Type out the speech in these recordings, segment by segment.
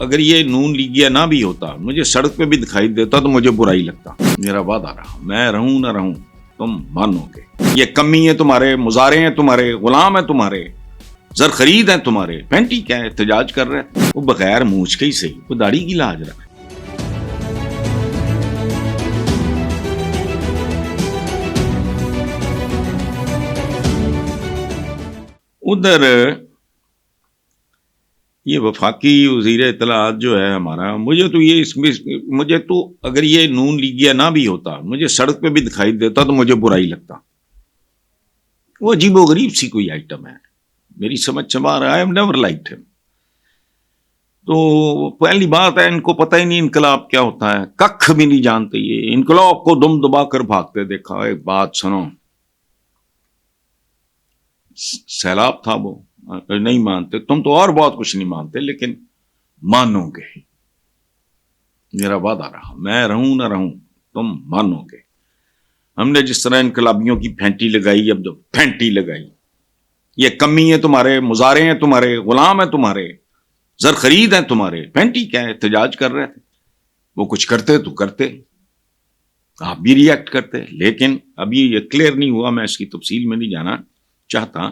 اگر یہ نون لیگیا نہ بھی ہوتا، مجھے سڑک پہ بھی دکھائی دیتا تو مجھے برا ہی لگتا۔ میرا وعدہ رہا، میں رہوں نہ رہوں تم مانو گے۔ یہ کمی ہے تمہارے، مزارے ہیں تمہارے، غلام ہیں تمہارے، زر خرید ہیں تمہارے، پینٹی کیا ہے احتجاج کر رہے ہیں۔ وہ بغیر مونچھ کے ہی صحیح، وہ داڑھی کی لاج رکھ۔ ادھر یہ وفاقی وزیر اطلاعات جو ہے ہمارا، مجھے تو اگر یہ نون لیگیا نہ بھی ہوتا، مجھے سڑک پہ بھی دکھائی دیتا تو مجھے برا ہی لگتا۔ وہ عجیب و غریب سی کوئی آئٹم ہے، میری سمجھ چما رہا ہے۔ I've never liked him۔ تو پہلی بات ہے، ان کو پتہ ہی نہیں انقلاب کیا ہوتا ہے، ککھ بھی نہیں جانتے۔ یہ انقلاب کو دم دبا کر بھاگتے دیکھا۔ ایک بات سنو، سیلاب تھا، وہ نہیں مانتے، تم تو اور بہت کچھ نہیں مانتے، لیکن مانو گے۔ میرا وعدہ رہا، میں رہوں نہ رہوں تم مانو گے۔ ہم نے جس طرح انقلابیوں کی پھینٹی لگائی، اب جو پھینٹی لگائی، یہ کمی ہے تمہارے، مزارے ہیں تمہارے، غلام ہیں تمہارے، زر خرید ہیں تمہارے، پھینٹی کیا ہے احتجاج کر رہے تھے۔ وہ کچھ کرتے تو کرتے، آپ بھی ریئیکٹ کرتے، لیکن ابھی یہ کلیئر نہیں ہوا، میں اس کی تفصیل میں نہیں جانا چاہتا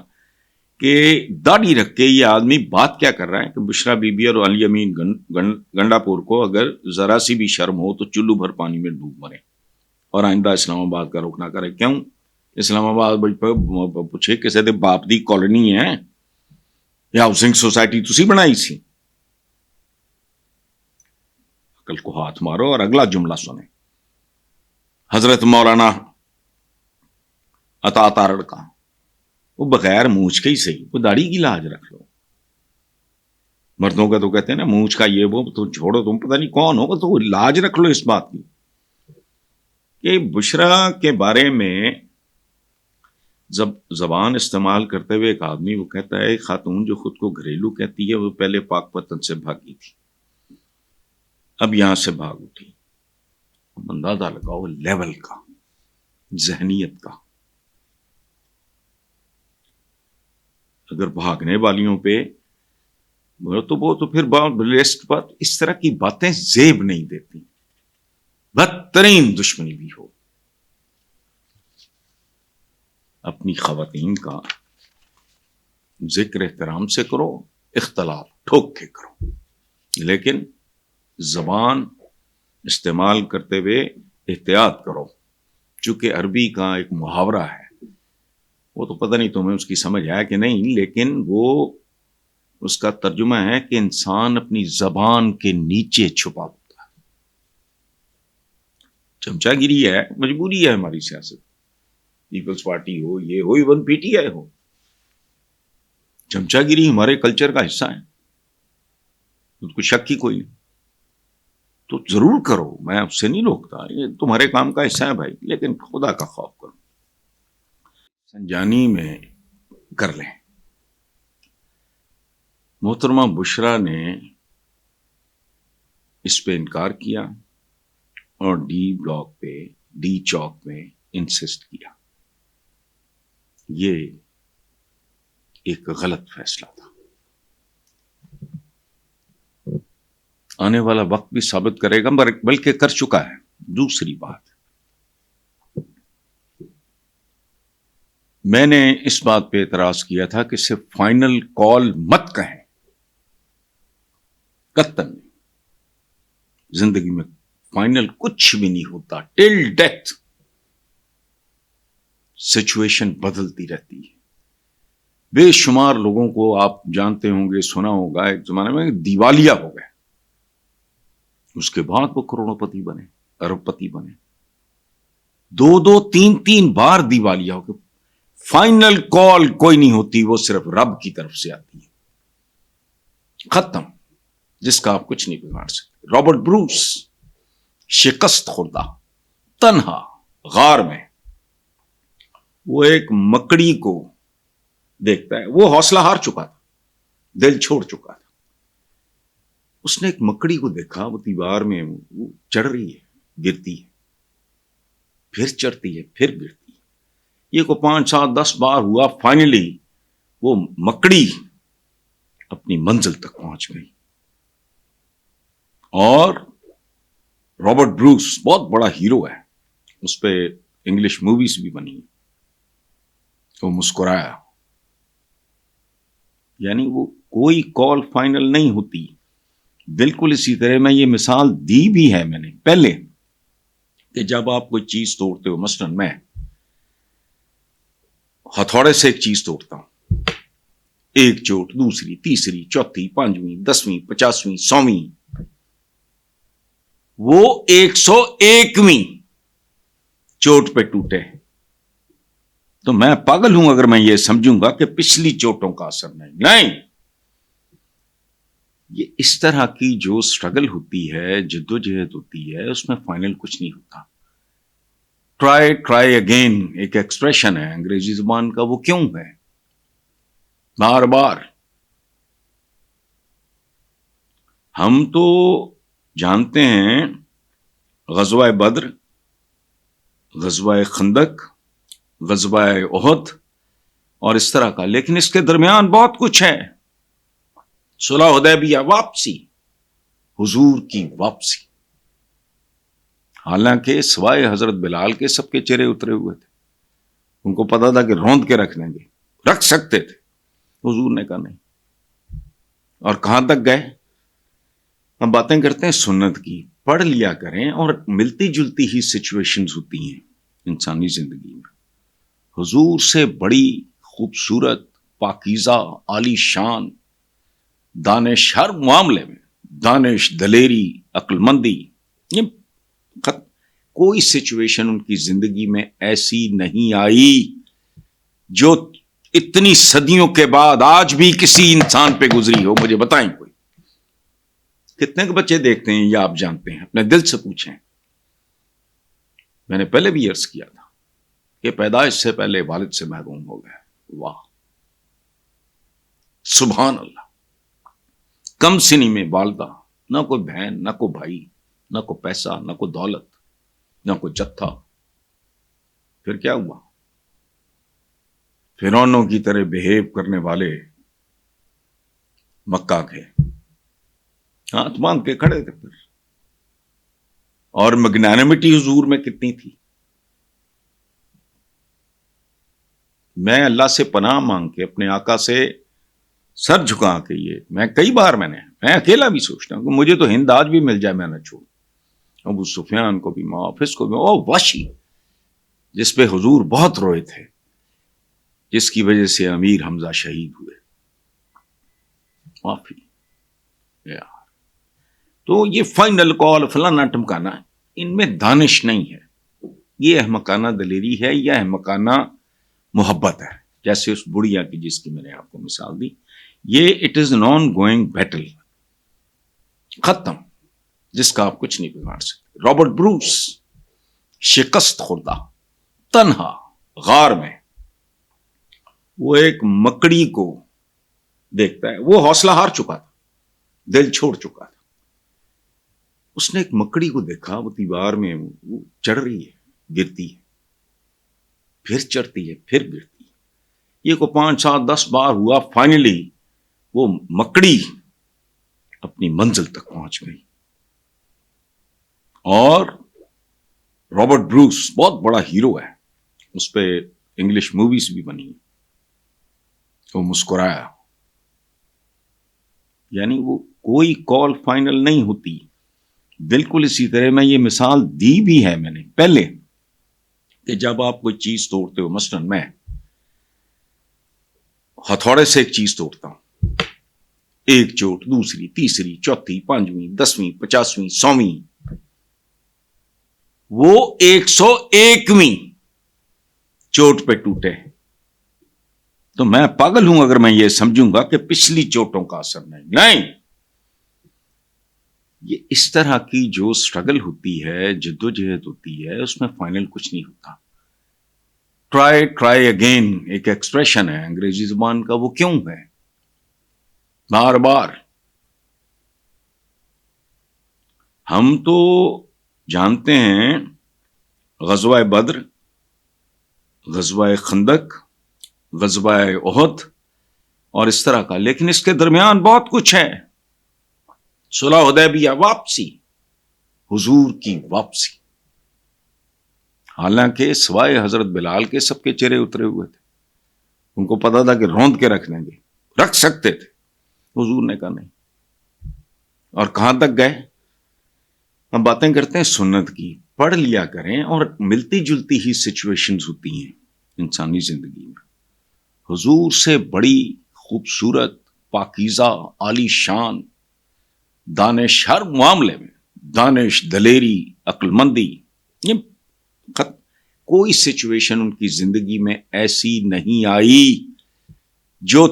کہ داڑھی رکھ کے یہ آدمی بات کیا کر رہا ہے کہ بشرا بی بی اور علی امین گنڈا پور کو اگر ذرا سی بھی شرم ہو تو چلو بھر پانی میں ڈوب مرے اور آئندہ اسلام آباد کا رخ نہ کرے۔ کیوں؟ اسلام آباد پوچھے کسی دے باپ دی کالونی ہے یا ہاؤسنگ سوسائٹی تسی بنائی سی؟ عقل کو ہاتھ مارو اور اگلا جملہ سنیں۔ حضرت مولانا عطا تارڑ کا، وہ بغیر مونچھ کے ہی صحیح، وہ داڑھی کی لاج رکھ لو۔ مردوں کا تو کہتے ہیں نا مونچھ کا یہ وہ، تو چھوڑو، تم پتہ نہیں کون ہو، تو لاج رکھ لو اس بات کی کہ بشرا کے بارے میں زبان استعمال کرتے ہوئے ایک آدمی وہ کہتا ہے خاتون جو خود کو گھریلو کہتی ہے وہ پہلے پاک وطن سے بھاگی تھی، اب یہاں سے بھاگ اٹھی۔ اندازہ لگاؤ لیول کا، ذہنیت کا۔ اگر بھاگنے والیوں پہ تو وہ تو پھر بات اس طرح کی باتیں زیب نہیں دیتی، بدترین دشمنی بھی ہو۔ اپنی خواتین کا ذکر احترام سے کرو، اختلاف ٹھوک کے کرو، لیکن زبان استعمال کرتے ہوئے احتیاط کرو۔ چونکہ عربی کا ایک محاورہ ہے، وہ تو پتہ نہیں تمہیں اس کی سمجھ ہے کہ نہیں، لیکن وہ اس کا ترجمہ ہے کہ انسان اپنی زبان کے نیچے چھپا ہوتا ہے۔ چمچا گیری ہے، مجبوری ہے ہماری سیاست، پیپلز پارٹی ہو، یہ ہو، ایون پی ٹی آئی ہو، چمچا گیری ہمارے کلچر کا حصہ ہے، اس کو شک ہی کوئی نہیں۔ تو ضرور کرو، میں اس سے نہیں روکتا، یہ تمہارے کام کا حصہ ہے بھائی، لیکن خدا کا خوف کرو، سنجانی میں کر لیں۔ محترمہ بشرا نے اس پہ انکار کیا اور ڈی بلاک پہ، ڈی چوک میں انسسٹ کیا۔ یہ ایک غلط فیصلہ تھا۔ آنے والا وقت بھی ثابت کرے گا، بلکہ کر چکا ہے۔ دوسری بات، میں نے اس بات پہ اعتراض کیا تھا کہ صرف فائنل کال مت کہیں، قطعاً نہیں۔ زندگی میں فائنل کچھ بھی نہیں ہوتا، ٹل ڈیتھ سچویشن بدلتی رہتی ہے۔ بے شمار لوگوں کو آپ جانتے ہوں گے، سنا ہوگا، ایک زمانے میں دیوالیہ ہو گئے، اس کے بعد وہ کروڑوں پتی بنے، ارب پتی بنے، دو تین بار دیوالیہ ہو گئے۔ فائنل کال کوئی نہیں ہوتی، وہ صرف رب کی طرف سے آتی ہے، ختم، جس کا آپ کچھ نہیں بگاڑ سکتے۔ رابرٹ بروس، شکست خوردہ، تنہا غار میں، وہ ایک مکڑی کو دیکھتا ہے، وہ حوصلہ ہار چکا تھا، دل چھوڑ چکا تھا۔ اس نے ایک مکڑی کو دیکھا، وہ دیوار میں وہ چڑھ رہی ہے، گرتی ہے، پھر چڑھتی ہے، پھر گرتی ہے۔ یہ کو 5 7 10 بار ہوا، فائنلی وہ مکڑی اپنی منزل تک پہنچ گئی۔ اور رابرٹ بروس بہت بڑا ہیرو ہے, اس پہ انگلش موویز بھی بنی, وہ مسکرایا. یعنی وہ کوئی کال فائنل نہیں ہوتی. بالکل اسی طرح میں یہ مثال دی بھی ہے میں نے پہلے کہ جب آپ کوئی چیز توڑتے ہو, مثلاً میں ہتھوڑے سے ایک چیز توڑتا ہوں, ایک چوٹ, دوسری, تیسری, چوتھی, پانچویں, 10ویں, 50ویں, 100ویں, وہ 101ویں چوٹ پہ ٹوٹے تو میں پاگل ہوں اگر میں یہ سمجھوں گا کہ پچھلی چوٹوں کا اثر نہیں. یہ اس طرح کی جو سٹرگل ہوتی ہے, جدوجہد ہوتی ہے, اس میں فائنل کچھ نہیں ہوتا. ٹرائی اگین ایک ایکسپریشن ہے انگریزی زبان کا, وہ کیوں ہے بار بار. ہم تو جانتے ہیں غزوہ بدر, غزوہ خندق, غزوہ احد اور اس طرح کا, لیکن اس کے درمیان بہت کچھ ہے. صلح حدیبیہ, واپسی, حضور کی واپسی. حالانکہ سوائے حضرت بلال کے سب کے چہرے اترے ہوئے تھے, ان کو پتا تھا کہ روند کے رکھ دیں گے, رکھ سکتے تھے, حضور نے کہا نہیں. اور کہاں تک گئے؟ ہم باتیں کرتے ہیں سنت کی, پڑھ لیا کریں, اور ملتی جلتی ہی سچویشنز ہوتی ہیں انسانی زندگی میں. حضور سے بڑی خوبصورت, پاکیزہ, عالی شان دانش, ہر معاملے میں دانش, دلیری, عقل مندی, یہ کوئی سچویشن ان کی زندگی میں ایسی نہیں آئی جو اتنی صدیوں کے بعد آج بھی کسی انسان پہ گزری ہو. مجھے بتائیں کوئی. کتنے کے بچے دیکھتے ہیں یا آپ جانتے ہیں؟ اپنے دل سے پوچھیں. میں نے پہلے بھی عرض کیا تھا کہ پیدائش سے پہلے والد سے محروم ہو گئے. واہ, سبحان اللہ. کم سنی میں والدہ, نہ کوئی بہن, نہ کوئی بھائی, نہ کوئی پیسہ, نہ کوئی دولت, نہ کوئی جتھا. پھر کیا ہوا؟ فرعونوں کی طرح بہیو کرنے والے مکہ کے ہاتھ مانگ کے کھڑے تھے. پھر اور مگنانمٹی حضور میں کتنی تھی. میں اللہ سے پناہ مانگ کے اپنے آقا سے سر جھکا کے, یہ میں کئی بار میں اکیلا بھی سوچتا ہوں کہ مجھے تو ہند آج بھی مل جائے میں نہ چھوڑوں. ابو سفیان کو بھی, محافظ کو بھی, وحشی جس پہ حضور بہت روئے تھے, جس کی وجہ سے امیر حمزہ شہید ہوئے. معافی یار. تو یہ فائنل کال فلانا ٹمکانا, ان میں دانش نہیں ہے. یہ احمقانہ دلیری ہے یا احمقانہ محبت ہے, جیسے اس بڑھیا کی جس کی میں نے آپ کو مثال دی. یہ it is an on going battle, ختم, جس کا آپ کچھ نہیں بگاڑ سکتے. رابرٹ بروس شکست خوردہ, تنہا غار میں, وہ ایک مکڑی کو دیکھتا ہے. وہ حوصلہ ہار چکا تھا, دل چھوڑ چکا تھا. اس نے ایک مکڑی کو دیکھا, وہ دیوار میں وہ چڑھ رہی ہے, گرتی ہے, پھر چڑھتی ہے, پھر گرتی ہے. یہ کو 5 7 10 بار ہوا. فائنلی وہ مکڑی اپنی منزل تک پہنچ گئی. اور رابرٹ بروس بہت بڑا ہیرو ہے, اس پہ انگلش موویز بھی بنی, وہ مسکرایا. یعنی وہ کوئی کال فائنل نہیں ہوتی. بالکل اسی طرح میں یہ مثال دی بھی ہے میں نے پہلے کہ جب آپ کوئی چیز توڑتے ہو, مثلاً میں ہتھوڑے سے ایک چیز توڑتا ہوں, ایک چوٹ, دوسری, تیسری, چوتھی, پانچویں, 10ویں, 50ویں, 100ویں, وہ 101ویں چوٹ پہ ٹوٹے تو میں پاگل ہوں اگر میں یہ سمجھوں گا کہ پچھلی چوٹوں کا اثر نہیں. یہ اس طرح کی جو سٹرگل ہوتی ہے, جدوجہد ہوتی ہے, اس میں فائنل کچھ نہیں ہوتا. ٹرائی اگین ایک ایکسپریشن ہے انگریزی زبان کا, وہ کیوں ہے بار بار. ہم تو جانتے ہیں غزوہ بدر, غزوہ خندق, غزوہ احد اور اس طرح کا, لیکن اس کے درمیان بہت کچھ ہے. صلح حدیبیہ واپسی، حضور کی واپسی. حالانکہ سوائے حضرت بلال کے سب کے چہرے اترے ہوئے تھے، ان کو پتا تھا کہ روند کے رکھ لیں گے، رکھ سکتے تھے. حضور نے کہا نہیں. اور کہاں تک گئے؟ ہم باتیں کرتے ہیں سنت کی، پڑھ لیا کریں. اور ملتی جلتی ہی سچویشنز ہوتی ہیں انسانی زندگی میں. حضور سے بڑی خوبصورت، پاکیزہ، عالی شان دانش، ہر معاملے میں دانش، دلیری، عقل مندی، یہ کوئی سچویشن ان کی زندگی میں ایسی نہیں آئی جو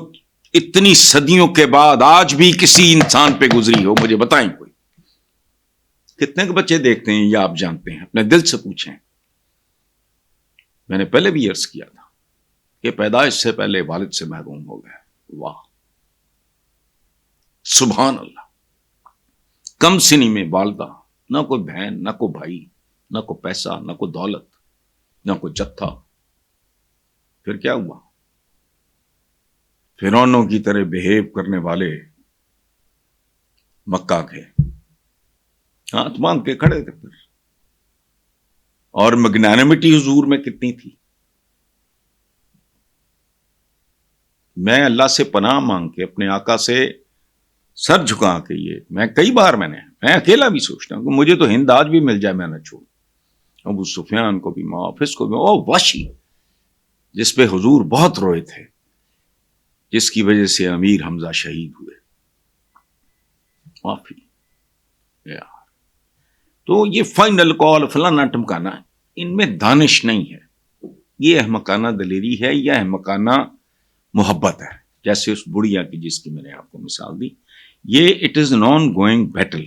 اتنی صدیوں کے بعد آج بھی کسی انسان پہ گزری ہو. مجھے بتائیں کوئی. کتنے کے بچے دیکھتے ہیں یا آپ جانتے ہیں؟ اپنے دل سے پوچھیں. میں نے پہلے بھی عرض کیا تھا کہ پیدائش سے پہلے والد سے محروم ہو گئے. واہ، سبحان اللہ. کم سنی میں والدہ، نہ کوئی بہن، نہ کوئی بھائی، نہ کوئی پیسہ، نہ کوئی دولت، نہ کوئی جتھا. پھر کیا ہوا؟ فرعونوں کی طرح بہیو کرنے والے مکہ کے ہاتھ مانگ کے کھڑے تھے. پھر اور مگنانمٹی حضور میں کتنی تھی. میں اللہ سے پناہ مانگ کے اپنے آقا سے سر جھکا کے، یہ میں کئی بار میں اکیلا بھی سوچتا ہوں کہ مجھے تو ہند آج بھی مل جائے میں نہ چھوڑ. ابو سفیان کو بھی، محافظ کو بھی، وحشی جس پہ حضور بہت روئے تھے، جس کی وجہ سے امیر حمزہ شہید ہوئے. معافی یار. تو یہ فائنل کال فلانا ٹمکانا، ان میں دانش نہیں ہے. یہ احمقانہ دلیری ہے یا احمقانہ محبت ہے، جیسے اس بڑھیا کی جس کی میں نے آپ کو مثال دی. یہ it is an on going battle.